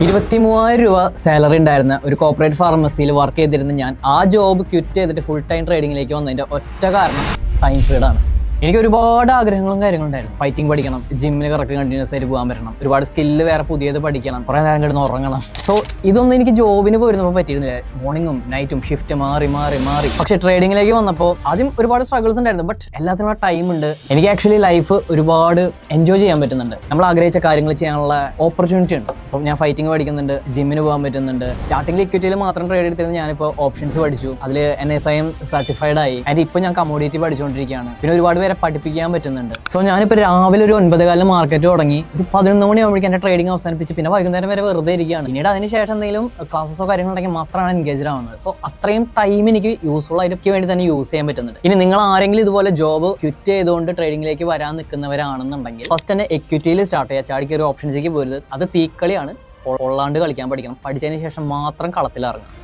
23,000 രൂപ സാലറി ഉണ്ടായിരുന്ന ഒരു കോർപ്പറേറ്റ് ഫാർമസിയിൽ വർക്ക് ചെയ്തിരുന്ന ഞാൻ ആ ജോബ് ക്വിറ്റ് ചെയ്തിട്ട് ഫുൾ ടൈം ട്രേഡിങ്ങിലേക്ക് വന്നതിൻ്റെ ഒറ്റ കാരണം ടൈം ഫ്രീഡാണ്. എനിക്ക് ഒരുപാട് ആഗ്രഹങ്ങളും കാര്യങ്ങളുണ്ടായിരുന്നു. ഫൈറ്റിംഗ് പഠിക്കണം, ജിമ്മിന് കറക്റ്റ് കണ്ടിന്യൂസ് ആയിട്ട് പോകാൻ പറ്റണം, ഒരുപാട് സ്കില്ല് വേറെ പുതിയത് പഠിക്കണം, കുറേ നേരം കിടന്ന് ഉറങ്ങണം. സോ ഇതൊന്നും എനിക്ക് ജോബിന് പോയിരുന്നപ്പോൾ പറ്റിയിരുന്നില്ല. മോർണിംഗും നൈറ്റും ഷിഫ്റ്റ് മാറി. പക്ഷേ ട്രേഡിങ്ങിലേക്ക് വന്നപ്പോൾ ആദ്യം ഒരുപാട് സ്ട്രഗിൾസ് ഉണ്ടായിരുന്നു. ബട്ട് എല്ലാത്തിനും ടൈം ഉണ്ട്. എനിക്ക് ആക്ച്വലി ലൈഫ് ഒരുപാട് എൻജോയ് ചെയ്യാൻ പറ്റുന്നുണ്ട്. നമ്മൾ ആഗ്രഹിച്ച കാര്യങ്ങൾ ചെയ്യാനുള്ള ഓപ്പർച്യൂണിറ്റി ഉണ്ട്. അപ്പോൾ ഞാൻ ഫൈറ്റിംഗ് പഠിക്കുന്നുണ്ട്, ജിമ്മിന് പോകാൻ പറ്റുന്നുണ്ട്. സ്റ്റാർട്ടിംഗ് ഇക്വിറ്റിയിൽ മാത്രം ട്രേഡ് എടുത്തിരുന്ന ഞാനിപ്പോൾ ഓപ്ഷൻസ് പഠിച്ചു, അതിൽ NSIM സർട്ടിഫൈഡ് ആയി. ആൻഡ് ഇപ്പോൾ ഞാൻ കമ്മോഡിറ്റി പഠിച്ചുകൊണ്ടിരിക്കുകയാണ്. പിന്നെ ഒരുപാട് പഠിപ്പിക്കാൻ പറ്റുന്നുണ്ട്. സോ ഞാനിപ്പോൾ രാവിലെ ഒരു 9 മാർക്കറ്റ് തുടങ്ങി, ഒരു 11 മണിയാകുമ്പോഴേക്കും എൻ്റെ ട്രേഡിംഗ് അവസാനിപ്പിച്ച് പിന്നെ വൈകുന്നേരം വരെ വെറുതെ ഇരിക്കുകയാണ്. പിന്നീട് അതിനുശേഷം എന്തെങ്കിലും ക്ലാസ്സോ കാര്യങ്ങളുണ്ടെങ്കിൽ മാത്രമാണ് എൻഗേജ് ആവുന്നത്. സോ അത്രയും ടൈം എനിക്ക് യൂസ്ഫുൾ ആയിട്ട് വേണ്ടി തന്നെ യൂസ് ചെയ്യാൻ പറ്റുന്നുണ്ട്. ഇനി നിങ്ങൾ ആരെങ്കിലും ഇതുപോലെ ജോബ് ക്വിറ്റ് ചെയ്തുകൊണ്ട് ട്രേഡിംഗിലേക്ക് വരാൻ നിൽക്കുന്നവരാണെന്നുണ്ടെങ്കിൽ ഫസ്റ്റ് തന്നെ എക്വിറ്റിയിൽ സ്റ്റാർട്ട് ചെയ്യുക. ചാടിക്ക് ഒരു ഓപ്ഷൻസിലേക്ക് പോരുത്. അത് തീക്കളിയാണ്. കൊള്ളാണ്ട് കളിക്കാൻ പഠിക്കണം. പഠിച്ചതിന് ശേഷം മാത്രം കളത്തിലിറങ്ങുക.